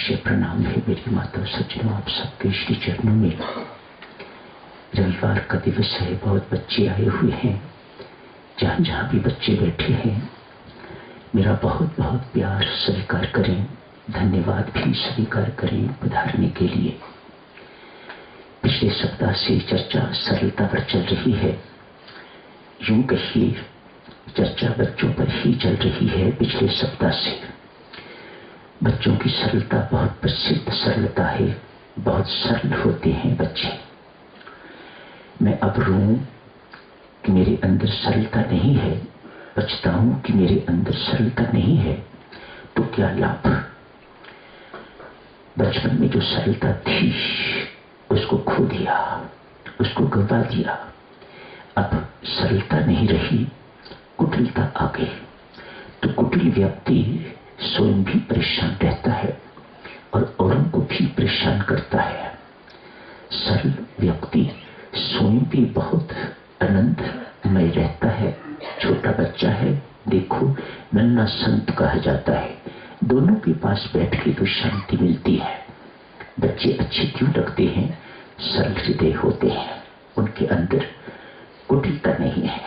सहर्ष प्रणाम है मेरी माता सज्जनों, आप सबके श्री चरणों में। रविवार का दिवस है, बहुत बच्चे आए हुए हैं। जहां जहां भी बच्चे बैठे हैं, मेरा बहुत बहुत प्यार स्वीकार करें, धन्यवाद भी स्वीकार करें पधारने के लिए। पिछले सप्ताह से चर्चा सरलता पर चल रही है। यूं कहिए चर्चा बच्चों पर ही चल रही है। पिछले सप्ताह से बच्चों की सरलता बहुत प्रसिद्ध सरलता है, बहुत सरल होते हैं बच्चे। मैं अब रोऊं कि मेरे अंदर सरलता नहीं है, पछताऊं कि मेरे अंदर सरलता नहीं है, तो क्या लाभ। बचपन में जो सरलता थी उसको खो दिया, उसको गंवा दिया। अब सरलता नहीं रही, कुटिलता आ गई। तो कुटिल व्यक्ति स्वयं भी परेशान रहता है और औरों को भी परेशान करता है। सरल व्यक्ति स्वयं भी बहुत आनंदमय रहता है। छोटा बच्चा है, देखो नन्हा संत कहा जाता है। दोनों के पास बैठ के तो शांति मिलती है। बच्चे अच्छे क्यों लगते हैं? सरल हृदय होते हैं, उनके अंदर कुटिलता नहीं है,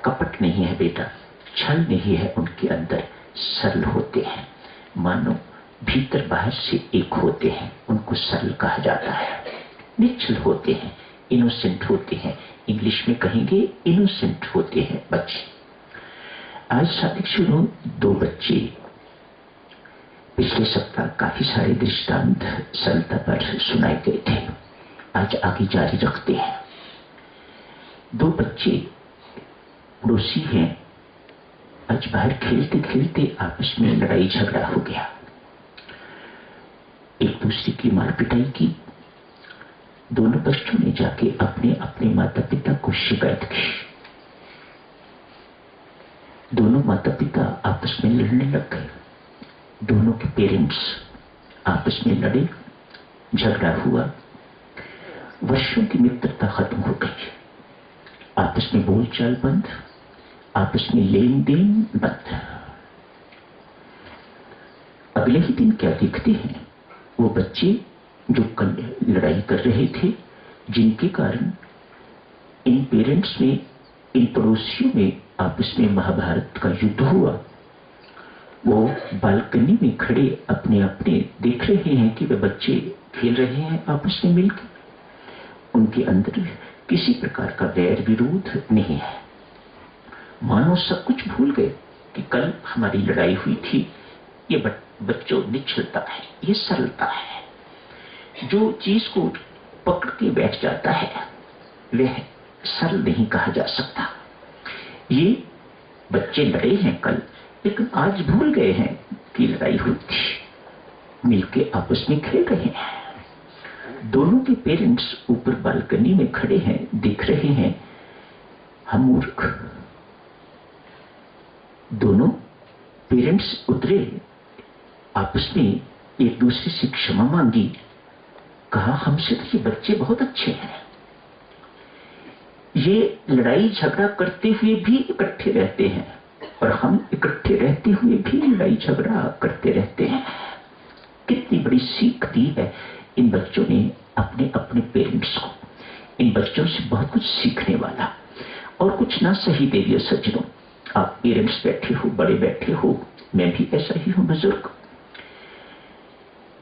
कपट नहीं है बेटा, छल नहीं है उनके अंदर। सरल होते हैं, मानो भीतर बाहर से एक होते हैं, उनको सरल कहा जाता है। निश्चल होते हैं, इनोसेंट होते हैं, इंग्लिश में कहेंगे इनोसेंट होते हैं बच्चे। आज शादी शुरू, दो बच्चे। पिछले सप्ताह काफी सारे दृष्टांत सरलता पर सुनाए गए थे, आज आगे जारी रखते हैं। दो बच्चे पड़ोसी हैं, आज बाहर खेलते खेलते आपस में लड़ाई झगड़ा हो गया, एक दूसरे की मार पिटाई की। दोनों बच्चों ने जाके अपने अपने माता पिता को शिकायत की। दोनों माता पिता आपस में लड़ने लग गए। दोनों के पेरेंट्स आपस में लड़े, झगड़ा हुआ। वर्षों की मित्रता खत्म हो गई, आपस में बोलचाल बंद, आपस में लेन देन बंद। अगले ही दिन क्या दिखते हैं? वो बच्चे जो कल लड़ाई कर रहे थे, जिनके कारण इन पेरेंट्स में, इन पड़ोसियों में आपस में महाभारत का युद्ध हुआ, वो बालकनी में खड़े अपने अपने देख रहे हैं कि वे बच्चे खेल रहे हैं आपस में मिलकर। उनके अंदर किसी प्रकार का वैर विरोध नहीं है, मानो सब कुछ भूल गए कि कल हमारी लड़ाई हुई थी। ये बच्चों निश्चलता है, ये सरलता है। जो चीज को पकड़ के बैठ जाता है वह सरल नहीं कहा जा सकता। ये बच्चे लड़े हैं कल, लेकिन आज भूल गए हैं कि लड़ाई हुई थी, मिलके आपस में खेल रहे हैं। दोनों के पेरेंट्स ऊपर बालकनी में खड़े हैं, दिख रहे हैं। हम मूर्ख। दोनों पेरेंट्स उतरे, आपस में एक दूसरे से क्षमा मांगी, कहा हमसे तो ये बच्चे बहुत अच्छे हैं, ये लड़ाई झगड़ा करते हुए भी इकट्ठे रहते हैं और हम इकट्ठे रहते हुए भी लड़ाई झगड़ा करते रहते हैं। कितनी बड़ी सीख दी है इन बच्चों ने अपने अपने पेरेंट्स को। इन बच्चों से बहुत कुछ सीखने वाला। और कुछ ना सही देवियों सज्जनों, आप पेरेंट्स बैठे हो, बड़े बैठे हो, मैं भी ऐसा ही हूं बुजुर्ग।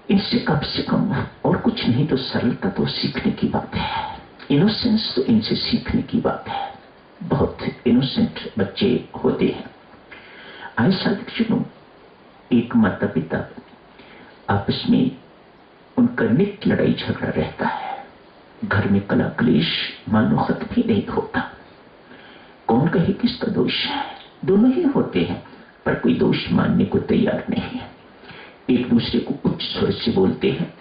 इनसे कम से कम और कुछ नहीं तो सरलता तो सीखने की बात है, इनोसेंस तो इनसे सीखने की बात है। बहुत इनोसेंट बच्चे होते हैं। आज शादी सुनो, एक माता पिता आपस में उनका नित्य लड़ाई झगड़ा रहता है। घर में कला क्लेश मानो खत्म ही नहीं होता। कौन कहे किसका दोष है? दोनों ही होते हैं, पर कोई दोष मानने को तैयार नहीं है। एक दूसरे को उच्च स्वर से बोलते हैं,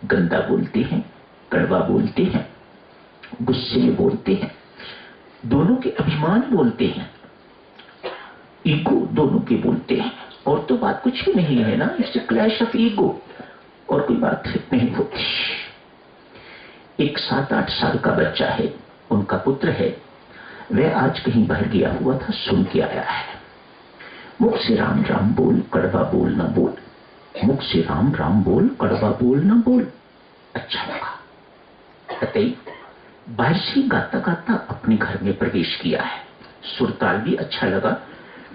गंदा बोलते हैं, कड़वा बोलते हैं, गुस्से में बोलते हैं, दोनों के अभिमान बोलते हैं, ईगो दोनों के बोलते हैं। और तो बात कुछ भी नहीं है ना, इससे क्लैश ऑफ ईगो और कोई बात नहीं होती। एक 7-8 साल का बच्चा है, उनका पुत्र है, वह आज कहीं बाहर गया हुआ था, सुन के आया है। मुख से राम राम बोल, कड़वा बोल ना बोल। मुख से राम राम बोल, कड़वा बोल ना बोल। अच्छा लगा। अतएव बाहर से गाता गाता अपने घर में प्रवेश किया है। सुरताल भी अच्छा लगा,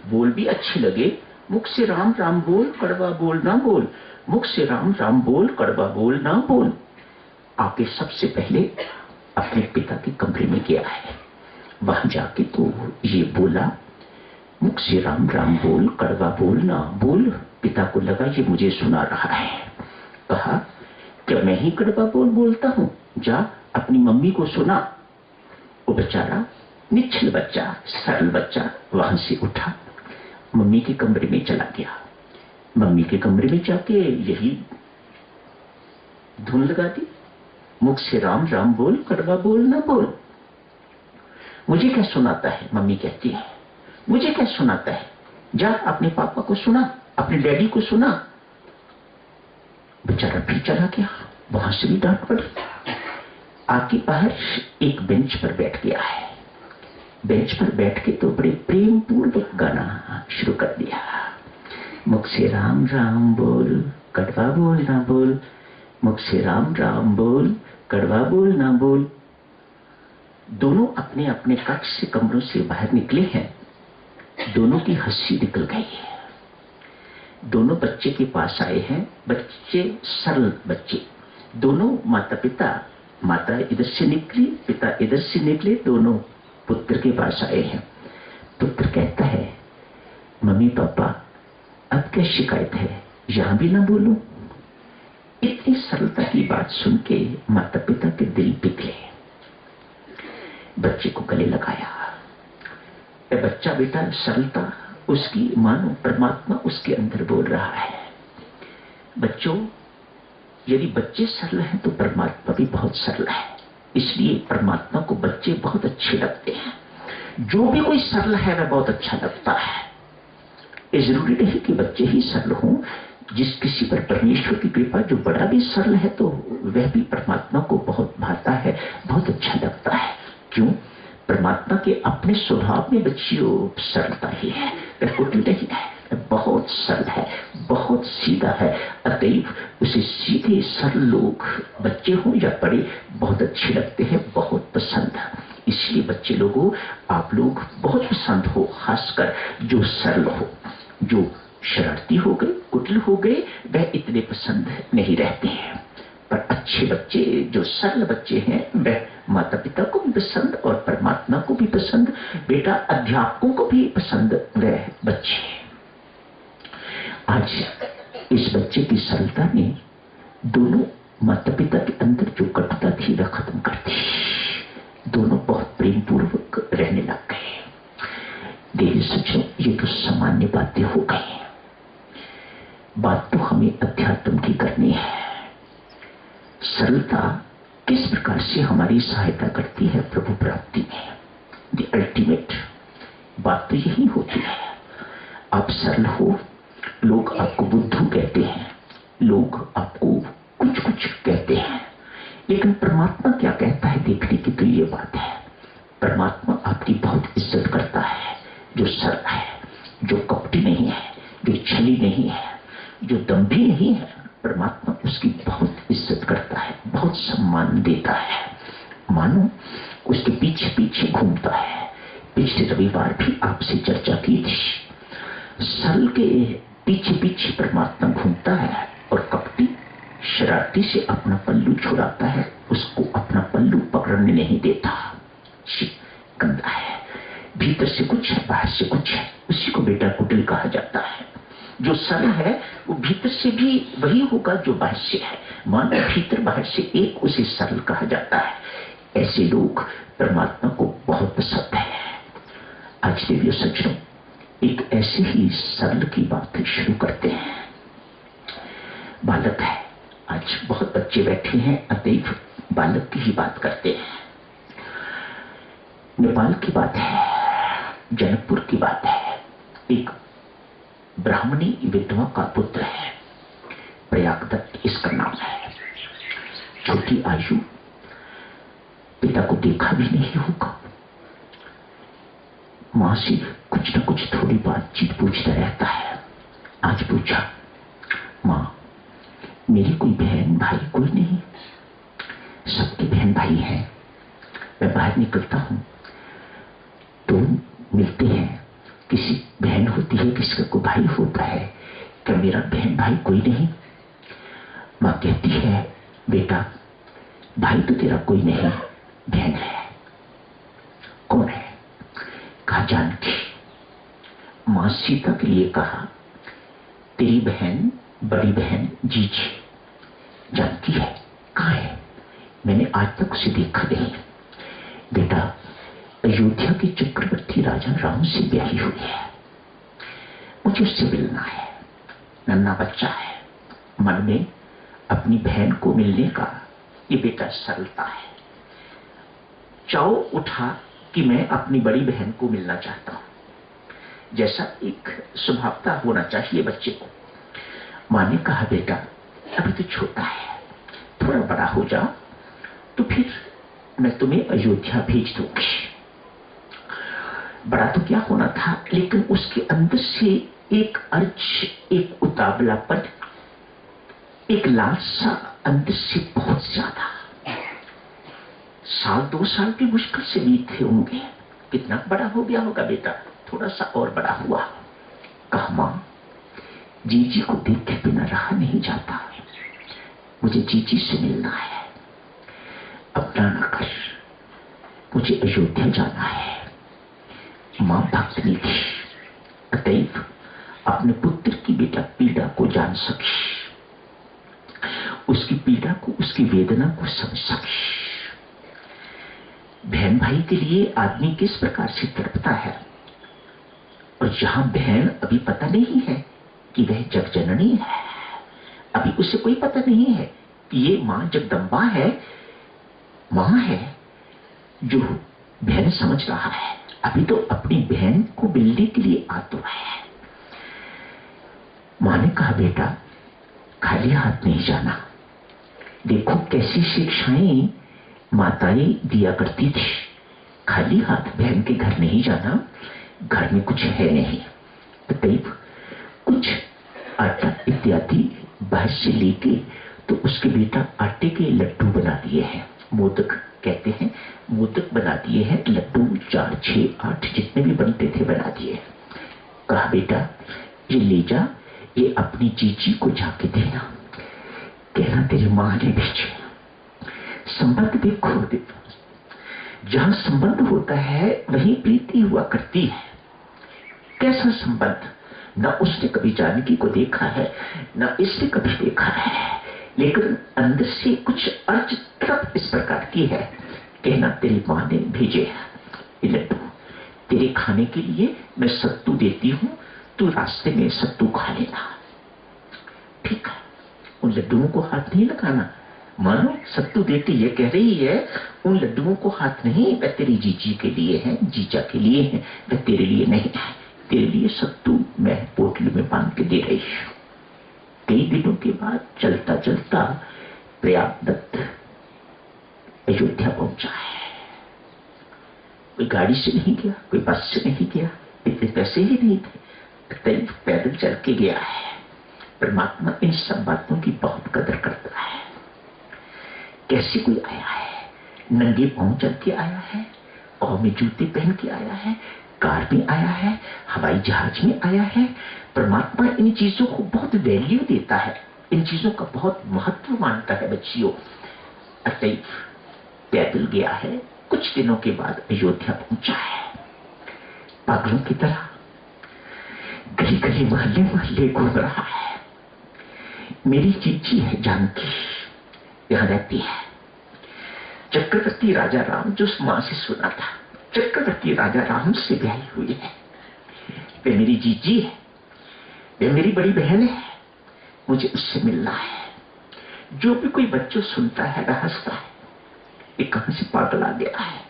बोल भी अच्छे लगे। मुख से राम राम बोल, कड़वा बोल ना बोल। मुख से राम राम बोल, कड़वा बोल ना बोल। आके सबसे पहले अपने पिता के कमरे में गया है। वहां जाके तो ये बोला, मुख से राम राम बोल, कड़वा बोल ना बोल। पिता को लगा ये मुझे सुना रहा है। कहा, क्या मैं ही कड़वा बोल बोलता हूं? जा अपनी मम्मी को सुना। वो बेचारा निश्चल बच्चा, सरल बच्चा वहां से उठा, मम्मी के कमरे में चला गया। मम्मी के कमरे में जाके यही धुन लगा दी, मुख से राम राम बोल, कड़वा बोल ना बोल। मुझे क्या सुनाता है? मम्मी कहती है, मुझे क्या सुनाता है? जा अपने पापा को सुना, अपने डैडी को सुना। बेचारा फिर चला गया, वहां से भी डांट पड़ी। आके बाहर एक बेंच पर बैठ गया है। बेंच पर बैठ के तो बड़े प्रेम पूर्वक गाना शुरू कर दिया। मुख से राम राम बोल, कड़वा बोल ना बोल। मुख से राम राम बोल, कड़वा बोल ना बोल। दोनों अपने अपने कक्ष से, कमरों से बाहर निकले हैं। दोनों की हंसी निकल गई है। दोनों बच्चे के पास आए हैं। बच्चे सरल बच्चे, दोनों माता पिता, माता इधर से निकली, पिता इधर से निकले, दोनों पुत्र के पास आए हैं। पुत्र कहता है, मम्मी पापा अब क्या शिकायत है, यहां भी ना बोलूं? इतनी सरलता की बात सुन के माता पिता के दिल पिघले। बच्चे को गले लगाया। बच्चा बेटा सरलता उसकी मानो परमात्मा उसके अंदर बोल रहा है। बच्चों, यदि बच्चे सरल हैं तो परमात्मा भी बहुत सरल है। इसलिए परमात्मा को बच्चे बहुत अच्छे लगते हैं। जो भी कोई सरल है वह बहुत अच्छा लगता है। ये जरूरी नहीं कि बच्चे ही सरल हों। जिस किसी पर परमेश्वर की कृपा, जो बड़ा भी सरल है तो वह भी परमात्मा को बहुत भाता है, बहुत अच्छा लगता है। क्यों? परमात्मा के अपने स्वभाव में बच्चियों सरलता ही है, वह कुटिल नहीं है, बहुत सरल है, बहुत सीधा है। अतएव उसे सीधे सरल लोग, बच्चे हों या बड़े, बहुत अच्छे लगते हैं, बहुत पसंद है। इसलिए बच्चे लोगों, आप लोग बहुत पसंद हो, खासकर जो सरल हो। जो शरारती हो गए, कुटिल हो गए, वह इतने पसंद नहीं रहते हैं। पर अच्छे बच्चे, जो सरल बच्चे हैं, वह माता पिता को भी पसंद और परमात्मा को भी पसंद, बेटा अध्यापकों को भी पसंद वह बच्चे। आज इस बच्चे की सरलता ने दोनों माता पिता के अंदर जो कटुता थी वह खत्म कर दी। दोनों बहुत प्रेम पूर्वक रहने लग गए। देवी सच्चों, ये तो सामान्य बातें हो गई। बात तो हमें अध्यात्म की करनी है। सरलता किस प्रकार से हमारी सहायता करती है प्रभु प्राप्ति में? द अल्टीमेट बात तो यही होती है। आप सरल हो, लोग आपको बुद्धू कहते हैं, लोग आपको कुछ कुछ कहते हैं, लेकिन परमात्मा क्या कहता है देखने की तो ये बात है। परमात्मा आपकी बहुत इज्जत करता है। जो सरल है, जो कपटी नहीं है, जो छली नहीं है, जो दंभी नहीं है, परमात्मा उसकी बहुत इज्जत करता है, बहुत सम्मान देता है। मानो उसके पीछे पीछे घूमता है। पिछले रविवार भी आपसे चर्चा की थी। सरल के पीछे पीछे परमात्मा घूमता है और कपटी शरारती से अपना पल्लू छुड़ाता है, उसको अपना पल्लू पकड़ने नहीं देता। गंदा है, भीतर से कुछ है, बाहर से कुछ है, उसी को बेटा कुटिल कहा जाता है। जो सरल है वो भीतर से भी वही होगा जो बाहर से है। मानो भीतर बाहर से एक, उसे सरल कहा जाता है। ऐसे लोग परमात्मा को बहुत पसंद है। आज देवियों सज्जनों, एक ऐसे ही सरल की बात शुरू करते हैं। बालक है, आज बहुत बच्चे बैठे हैं, अतएव बालक की ही बात करते हैं। नेपाल की बात है, जनकपुर की बात है। एक ब्राह्मणी विधवा का पुत्र है, प्रयागदत्त इसका नाम है। छोटी आयु, पिता को देखा भी नहीं होगा। मां से कुछ न कुछ थोड़ी बातचीत पूछता रहता है। आज पूछा, मां मेरी कोई बहन भाई कोई नहीं, सबके बहन भाई हैं। मैं बाहर निकलता हूं तो मिलते हैं, किसी बहन होती है, किसी का कोई भाई होता है। क्या मेरा बहन भाई कोई नहीं? मां कहती है बेटा भाई तो तेरा कोई नहीं, बहन है। कौन है? कहा जानकी। मां सीता के लिए कहा तेरी बहन, बड़ी बहन जीजी जानकी है। कहां है? मैंने आज तक उसे देखा नहीं। बेटा अयोध्या के चक्रवर्ती राजा राम से ब्याही हुई है, मुझे उससे मिलना है। नन्हा बच्चा है, मन में अपनी बहन को मिलने का ये बेटा सरलता है। चाव उठा कि मैं अपनी बड़ी बहन को मिलना चाहता हूं, जैसा एक स्वभावता होना चाहिए बच्चे को। मां ने कहा बेटा अभी तो छोटा है, थोड़ा बड़ा हो जाओ तो फिर मैं तुम्हें अयोध्या भेज दूंगी। बड़ा तो क्या होना था, लेकिन उसके अंदर से एक अर्ज, एक उतावलापन, एक लालसा अंदर से बहुत ज्यादा। साल 2 साल भी मुश्किल से बीते होंगे। कितना बड़ा हो गया होगा बेटा? थोड़ा सा और बड़ा हुआ। कहा मां जीजी को देख के बिना रहा नहीं जाता, मुझे जीजी से मिलना है। अपना न कर, मुझे अयोध्या जाना है। मां भक्तनी थी, अतएव अपने पुत्र की बेटा पीड़ा को जान सकी, उसकी पीड़ा को, उसकी वेदना को समझ सकी। बहन भाई के लिए आदमी किस प्रकार से तड़पता है, और जहां बहन अभी पता नहीं है कि वह जगजननी है, अभी उसे कोई पता नहीं है कि ये मां जगदम्बा है, मां है जो बहन समझ रहा है। अभी तो अपनी बहन को मिलने के लिए आतुर है। मां ने कहा बेटा खाली हाथ नहीं जाना। देखो कैसी शिक्षाएं माताएं दिया करती थी। खाली हाथ बहन के घर नहीं जाना, घर में कुछ है नहीं। अतएव कुछ आटा इत्यादि बाहर से लेके तो उसके बेटा आटे के लड्डू बना दिए हैं, मोदक कहते हैं, मोदक बना दिए हैं। लड्डू 4, 6, 8 जितने भी बनते थे बना दिए। कहा बेटा ये ले जा, ये अपनी जीजी को जाके देना, कहना तेरी मां ने भेजे। संबंध देखो, जहां संबंध होता है वहीं प्रीति हुआ करती है। कैसा संबंध? न उसने कभी जानकी को देखा है, न इसने कभी देखा है, लेकिन अंदर से कुछ अर्ज तब इस प्रकार की है, कहना तेरी मां ने भेजे ये लड्डू, तेरे खाने के लिए मैं सत्तू देती हूं, तू रास्ते में सत्तू खा लेना। ठीक है, उन लड्डुओं को हाथ नहीं लगाना। मानो सत्तू देती ये कह रही है उन लड्डुओं को हाथ नहीं, वह तेरी जीजी के लिए है, जीजा के लिए है, वह तेरे लिए नहीं है। तेरे लिए सत्तू मैं पोटली में बांध के दे रही हूं। कई दिनों के बाद चलता चलता प्रयागदत्त अयोध्या पहुंचा है। कोई गाड़ी से नहीं गया, कोई बस से नहीं गया, इतने पैसे ही नहीं थे, पैदल चल के गया है। परमात्मा इन सब बातों की बहुत कदर करता है। कैसे कोई आया है, नंगे पांव चल के आया है, पांव में जूते पहन के आया है, कार में आया है, हवाई जहाज में आया है। परमात्मा इन चीजों को बहुत वैल्यू देता है, इन चीजों का बहुत महत्व मानता है बच्चियों। अतएव पैदल गया है, कुछ दिनों के बाद अयोध्या पहुंचा है। पागलों की तरह गली गली मोहल्ले मोहल्ले घूम रहा है। मेरी जीजी है जानकी, यहां रहती है। चक्रवर्ती राजा राम, जो मां से सुना था, चक्रवर्ती राजा राम से ब्याही हुई है। वे मेरी जीजी है, वे मेरी बड़ी बहन है, मुझे उससे मिलना है। जो भी कोई बच्चों सुनता है वह हंसता है, ये कहां से पागल आ गया है,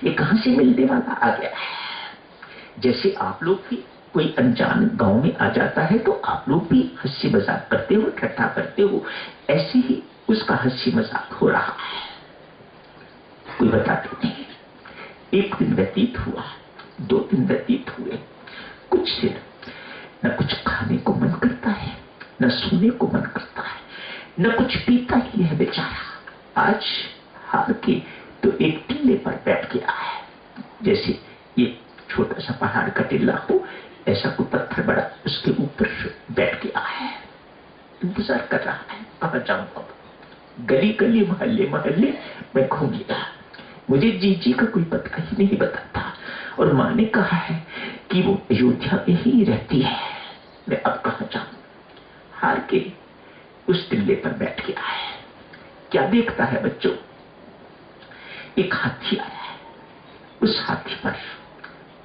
ये कहां से मिलने वाला आ गया है। जैसे आप लोग भी कोई अनजान गांव में आ जाता है तो आप लोग भी हंसी मजाक करते हो, ठट्ठा करते हो, ऐसे ही उसका हंसी मजाक हो रहा है। कोई बताते नहीं। एक दिन व्यतीत हुआ, 2 दिन व्यतीत हुए, कुछ दिन न कुछ खाने को मन करता है, न सोने को मन करता है। न कुछ पीता ही है बेचारा। आज हार के तो एक टीले पर बैठ गया है, जैसे ये छोटा सा पहाड़ का टीला हो, ऐसा कोई पत्थर बड़ा उसके ऊपर बैठ गया है, इंतजार कर रहा है कहां जाऊं अब। गली गली मोहल्ले मोहल्ले मैं घूम लिया, मुझे जीजी का कोई पता ही नहीं बताता, और माँ ने कहा है कि वो अयोध्या में ही रहती है। मैं अब कहां जाऊं? हार के उस टिल्ले पर बैठ गया है। क्या देखता है बच्चों? एक हाथी आया है, उस हाथी पर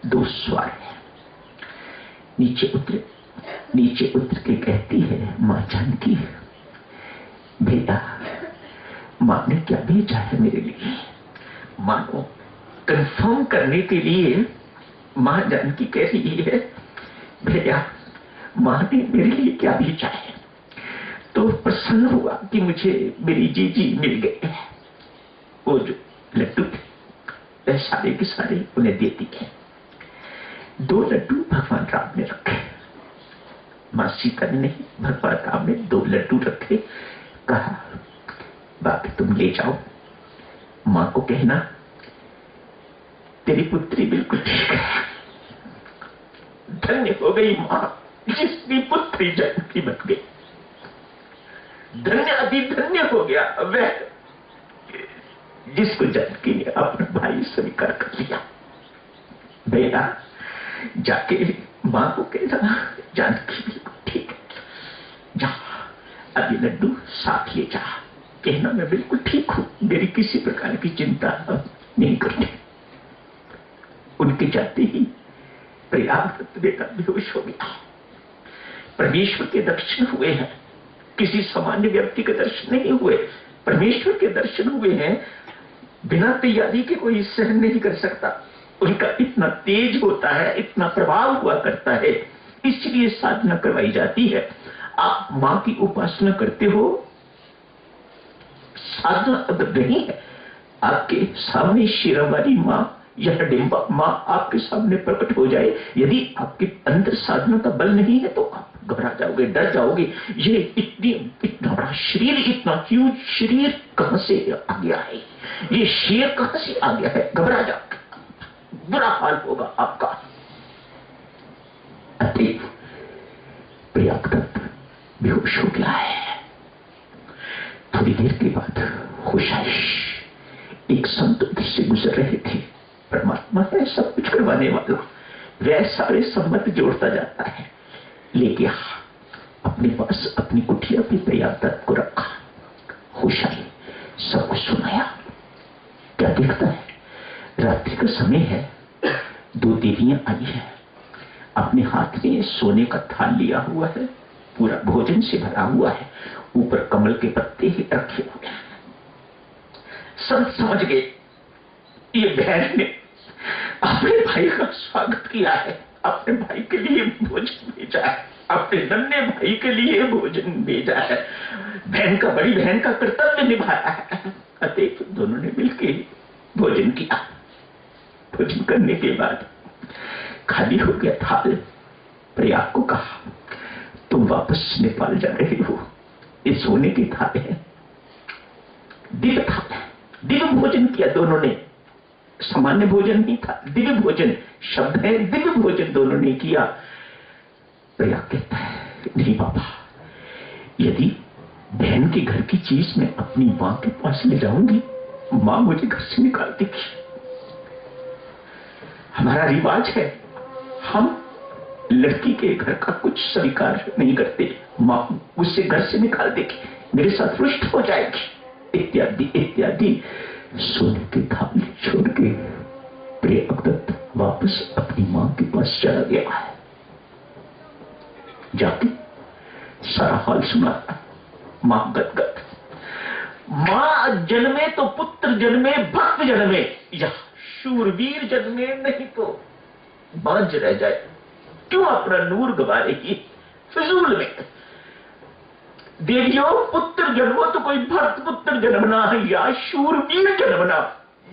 2 सवार है। नीचे उतर के कहती है माँ जानकी, भैया माँ ने क्या भेजा है मेरे लिए? माँ को कंफर्म करने के लिए माँ जानकी कह रही है, भैया माँ ने मेरे लिए क्या भेजा है? तो प्रसन्न हुआ कि मुझे मेरी जीजी मिल गई है। वो जो लड्डू थे सारे के सारे उन्हें देती है। 2 लड्डू भगवान राम ने रखे, माँ सीता ने नहीं, भगवान राम ने 2 लड्डू रखे। कहा बाकी तुम ले जाओ, माँ को कहना तेरी पुत्री बिल्कुल ठीक है। धन्य हो गई माँ जिसकी पुत्री जानकी बन गई। धन्य अति धन्य हो गया वह जिसको जानकी ने अपना भाई स्वीकार कर लिया। बेटा जाके माँ को कहना जानकी बिल्कुल ठीक है, जा अभी लड्डू साथ ले जा, कहना मैं बिल्कुल ठीक हूं, मेरी किसी प्रकार की चिंता नहीं करती। उनके जाते ही प्रयागराज बेटा बेहोश हो गया। परमेश्वर के दर्शन हुए हैं, किसी सामान्य व्यक्ति के दर्शन नहीं हुए, परमेश्वर के दर्शन हुए हैं। बिना तैयारी के कोई सहन नहीं कर सकता, उनका इतना तेज होता है, इतना प्रभाव हुआ करता है, इसलिए साधना करवाई जाती है। आप मां की उपासना करते हो, साधना अगर नहीं है, आपके सामने शेरावाली मां या डिंबा मां आपके सामने प्रकट हो जाए, यदि आपके अंदर साधना का बल नहीं है तो आप घबरा जाओगे, डर जाओगे। ये इतना बड़ा शरीर, इतना ह्यूज शरीर कहां से आ गया है, ये शेर कहां से आ गया है, घबरा जाओगे, बुरा हाल होगा आपका। अतएव प्रयागराज बेहोश हो गया है। थोड़ी देर के बाद होश आई। एक संत उधर से गुजर रहे थे। परमात्मा है सब कुछ करवाने वाला, वह सारे संबंध जोड़ता जाता है। लेके अपने पास अपनी कुटिया पे प्रयागराज को रखा। होश आई, सब कुछ सुनाया। क्या देखता है? रात्रि का समय है, 2 देवियां आई है, अपने हाथ में सोने का थाल लिया हुआ है, पूरा भोजन से भरा हुआ है, ऊपर कमल के पत्ते ही रखे हुए हैं। सब समझ गए ये बहन ने अपने भाई का स्वागत किया है, अपने भाई के लिए भोजन भेजा है, अपने नन्हे भाई के लिए भोजन भेजा है, बड़ी बहन का कर्तव्य निभाया है। अतः दोनों ने मिलकर भोजन किया। भोजन करने के बाद खाली हो गया थाल। प्रयाग को कहा तुम वापस नेपाल जा रहे हो, ये सोने की थाल है, दिव्य थाल है। दिव्य भोजन किया दोनों ने, सामान्य भोजन नहीं था, दिव्य भोजन शब्द है, दिव्य भोजन दोनों ने किया। प्रयाग कहता है नहीं बाबा, यदि बहन के घर की चीज मैं अपनी मां के पास ले जाऊंगी, मां मुझे घर से निकाल देगी। हमारा रिवाज है, हम लड़की के घर का कुछ स्वीकार नहीं करते, मां उससे घर से निकाल देगी, मेरे साथ रुष्ट हो जाएगी, इत्यादि इत्यादि। सोने की थाली छोड़ के प्रयागराज वापस अपनी मां के पास चला गया है। जाके सारा हाल सुनाता। मां गदगद। मां जन्मे तो पुत्र जन्मे, भक्त जन्मे, या शूरवीर जन्मे, नहीं तो बांझ रह जाए। क्यों अपना नूर गवा रही फिजूल में? देवियों, पुत्र जन्मो तो कोई भक्त पुत्र जन्मना है या शूरवीर जन्मना,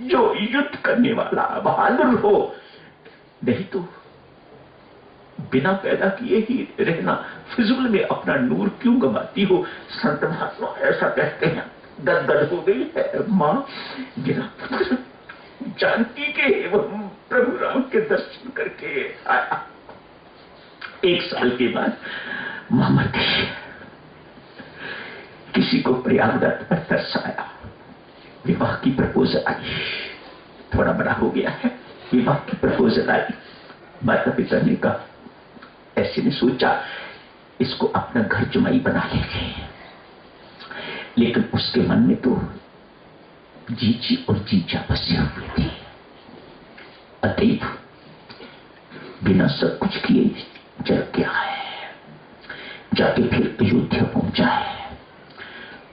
जो युद्ध करने वाला बहादुर हो, नहीं तो बिना पैदा किए ही रहना फिजूल में अपना नूर क्यों गवाती हो? संत महात्मा ऐसा कहते हैं। गदगद हो गई है माँ। गिरा पुत्र जानकी के एवं प्रभु राम के दर्शन करके आया। 1 साल के बाद मां मर गई। किसी को प्रयागराज पर तरस आया, विवाह की प्रपोजल आई। थोड़ा बड़ा हो गया है, विवाह की प्रपोजल आई। माता पिता ने कहा, ऐसे ने सोचा इसको अपना घर जुमाई बना लेंगे, लेकिन उसके मन में तो जीजी और जीजा बसे हुए थे। अतएव बिना सब कुछ किए चल गया है। जाके फिर अयोध्या पहुंचा है।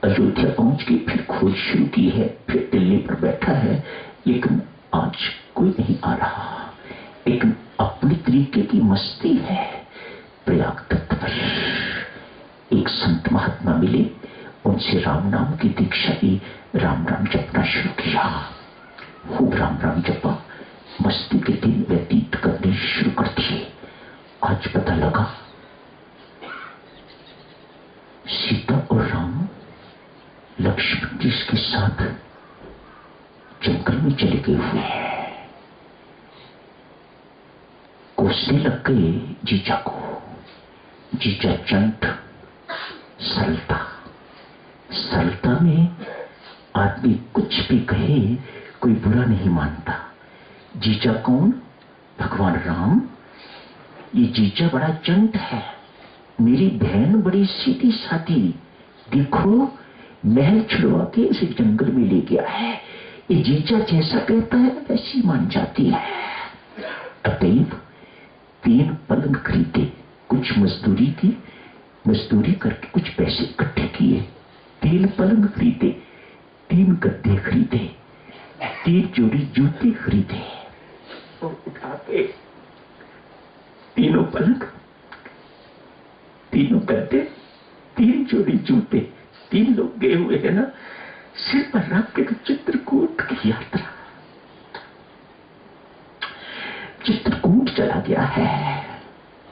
अयोध्या पहुंच के फिर खोज शुरू की है। फिर दिल्ली पर बैठा है, लेकिन आज कोई नहीं आ रहा। लेकिन अपनी तरीके की मस्ती है। प्रयाग तट पर एक संत महात्मा मिले, उनसे राम नाम की दीक्षा दी, राम राम जपना शुरू किया। खूब राम राम जपा, मस्ती के दिन व्यतीत करने शुरू कर दिए। आज पता लगा सीता और राम लक्ष्मण जी के साथ जंगल में चले गए हुए हैं। कोसने लग गए जीजा को। जीजा चंट, सरलता। सरलता में आदमी कुछ भी कहे कोई बुरा नहीं मानता। जीजा कौन? भगवान राम। ये जीजा बड़ा चंट है। मेरी बहन बड़ी सीधी सादी, देखो महल छुड़वा के इसे जंगल में ले गया है। ये जीजा जैसा कहता है वैसी मान जाती है। अतएव 3 पलंग खरीदे, कुछ मजदूरी की, मजदूरी करके कुछ पैसे इकट्ठे किए। 3 पलंग खरीदे, 3 गद्दे खरीदे, 3 जोड़ी जूते खरीदे और उठा के तीनों पलंग, 3 गद्दे, 3 जोड़ी जूते, 3 लोग गए हुए हैं ना, सिर पर रख के चित्रकूट की यात्रा। चित्रकूट चला गया है।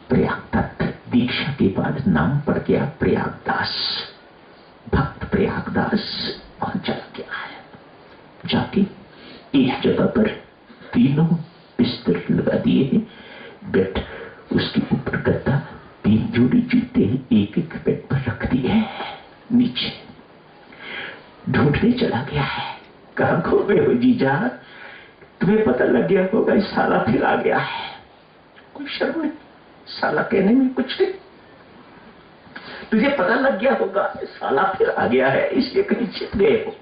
प्रयाग तक दीक्षा के बाद नाम पड़ गया प्रयागदास। भक्त प्रयागदास वहां चला गया है। जाके एक जगह पर तीनों बिस्तर लगा दिए हैं, बेड, उसके ऊपर गद्दा, 3 जोड़ी जूते एक एक बेड पर रख दिए हैं। नीचे ढूंढने चला गया है। कहां खो गए हो जीजा? तुम्हें पता लग गया होगा इस साला फिर आ गया है। कोई शर्म नहीं, साला कहने में कुछ नहीं। तुझे पता लग गया होगा साला फिर आ गया है, इसलिए कहीं छिप गए हो।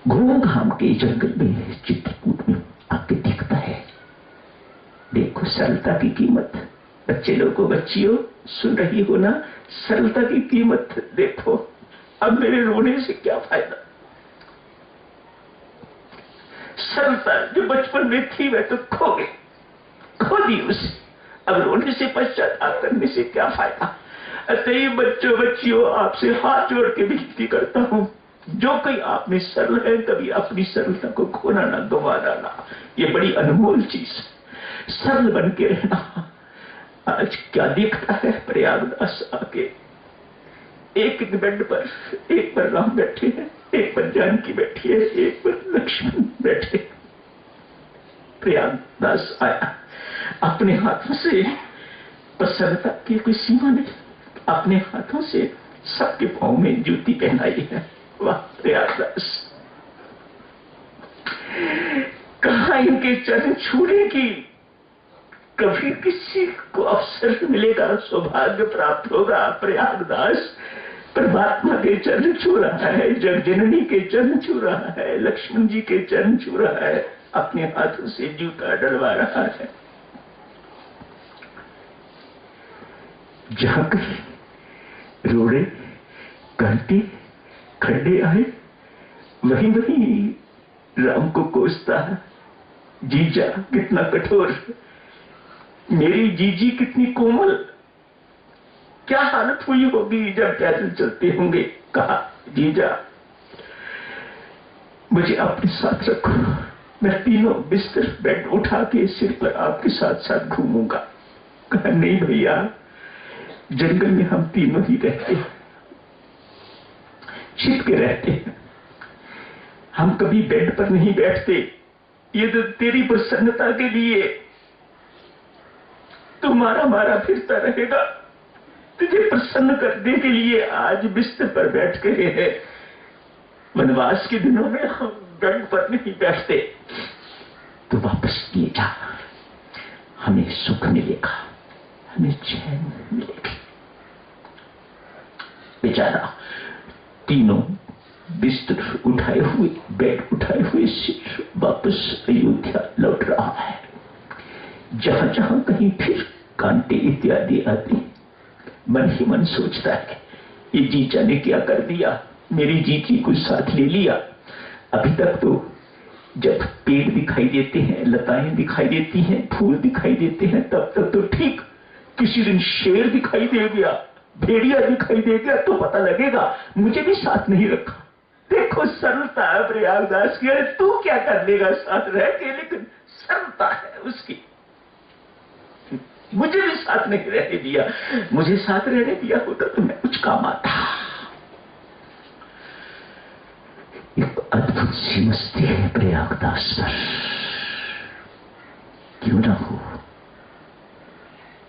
घूम घाम के जंगल में चित्रकूट में आके दिखता है। देखो सरलता की कीमत। बच्चे लोगों, बच्चियों सुन रही हो ना, सरलता की कीमत देखो। अब मेरे रोने से क्या फायदा? सरलता जो बचपन में थी वह तो खो गई, खो दी उसे। अब रोने से पश्चाताप करने से क्या फायदा? अतः बच्चों बच्चियों आपसे हाथ जोड़ के विनती करता हूं, जो कोई आप में सरल है कभी अपनी सरलता को खोना ना, गंवाना ना। ये बड़ी अनमोल चीज, सरल बन के रहना। आज क्या देखता है प्रयागदास आके, एक एक बेड पर, एक पर राम बैठे हैं, एक पर जानकी बैठी है, एक पर लक्ष्मण बैठे। प्रयागदास आया, अपने हाथों से, प्रसन्नता की कोई सीमा नहीं, अपने हाथों से सबके पांव में जूती पहनाई है। वाह प्रयागदास, कहां इनके चरण छूने की कभी किसी को अवसर मिलेगा, सौभाग्य प्राप्त होगा। प्रयागदास परमात्मा के चरण छू रहा है, जगजननी के चरण छू रहा है, लक्ष्मण जी के चरण छू रहा है, अपने हाथों से जूता डलवा रहा है। जहां कहीं रोड़े कांटे खड्डे आए, वहीं वहीं राम को कोसता है। जीजा कितना कठोर, मेरी जीजी कितनी कोमल, क्या हालत हुई होगी जब पैदल चलते होंगे। कहा जीजा मुझे अपने साथ रखो, मैं तीनों बिस्तर बेड उठा के सिर पर आपके साथ साथ घूमूंगा। कहा नहीं भैया, जंगल में हम तीनों ही रहते हैं, छिप के रहते हैं, हम कभी बेड पर नहीं बैठते। ये तो तेरी प्रसन्नता के लिए तू मारा मारा फिरता रहेगा, तुझे प्रसन्न करने के लिए आज बिस्तर पर बैठ गए हैं। वनवास के दिनों में हम बेड पर नहीं बैठते। तो वापस लिए जा, हमें सुख मिलेगा, हमें चैन मिलेगी। बेचारा तीनों बिस्तर उठाए हुए, बेड उठाए हुए सिर वापस अयोध्या लौट रहा है। जहां जहां कहीं फिर कांटे इत्यादि आते, मन ही मन सोचता है ये जीजा ने क्या कर दिया, मेरी जीजी को साथ ले लिया। अभी तक तो जब पेड़ दिखाई देते हैं, लताएं दिखाई देती हैं, फूल दिखाई देते हैं, तब तक तो ठीक। किसी दिन शेर दिखाई दे गया, भेड़िया दिखाई दे गया तो पता लगेगा मुझे भी साथ नहीं रखा। देखो सरलता है प्रयागदास की। अरे तू क्या कर लेगा साथ रह के, लेकिन सरलता है उसकी। मुझे भी साथ नहीं रहने दिया, मुझे साथ रहने दिया होता तो मैं कुछ काम आता। एक अद्भुत सी मस्ती है प्रयागदास पर, क्यों ना हो।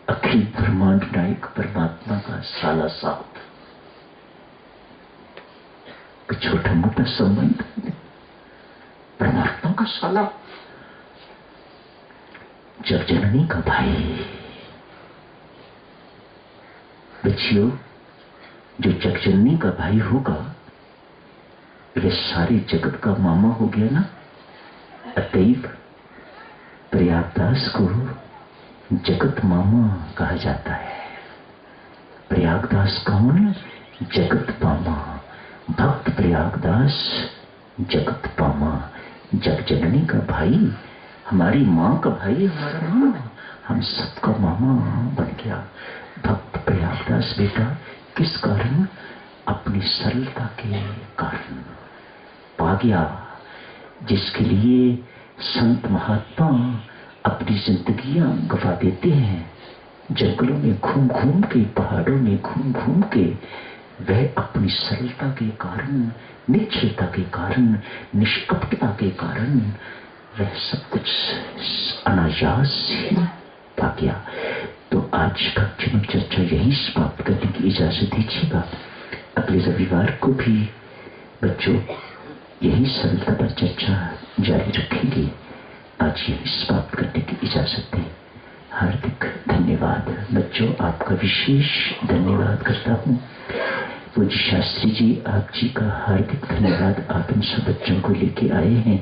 अखिल ब्रह्मांड नायक परमात्मा का साला साहब, छोटा मोटा संबंध, परमात्मा का साला, जग जननी का भाई। बच्चियों, जो जग जननी का भाई होगा ये सारे जगत का मामा हो गया ना। अतएव प्रयागदास को जगत मामा कहा जाता है। प्रयागदास कौन? जगत मामा। भक्त प्रयागदास जगत पामा, जग जननी का भाई, हमारी माँ का भाई, हमारा मामा, हम सबका मामा बन गया भक्त प्रयागदास। बेटा किस कारण? अपनी सरलता के कारण पा गया, जिसके लिए संत महात्मा अपनी जिंदगियां गवा देते हैं। जंगलों में घूम घूम के, पहाड़ों में घूम घूम के, वह अपनी सरलता के कारण, निश्चलता के कारण, निष्कपटता के कारण वह सब कुछ अनायास ही पा गया। तो आज भक्ति चर्चा यही समाप्त करने की इजाजत दीजिएगा। अगले रविवार को भी बच्चों यही सरलता पर चर्चा जारी रखेंगे। आज यही समाप्त करने की इजाजत दें। हार्दिक धन्यवाद बच्चों, आपका विशेष धन्यवाद करता हूँ। पूज्य शास्त्री जी, आप जी का हार्दिक धन्यवाद। आप इन सब बच्चों को लेके आए हैं,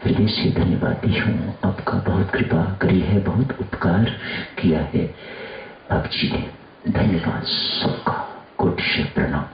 हृदय से धन्यवादी हूँ। आपका बहुत कृपा करी है, बहुत उपकार किया है आप जी ने। धन्यवाद सबका, कोटि प्रणाम।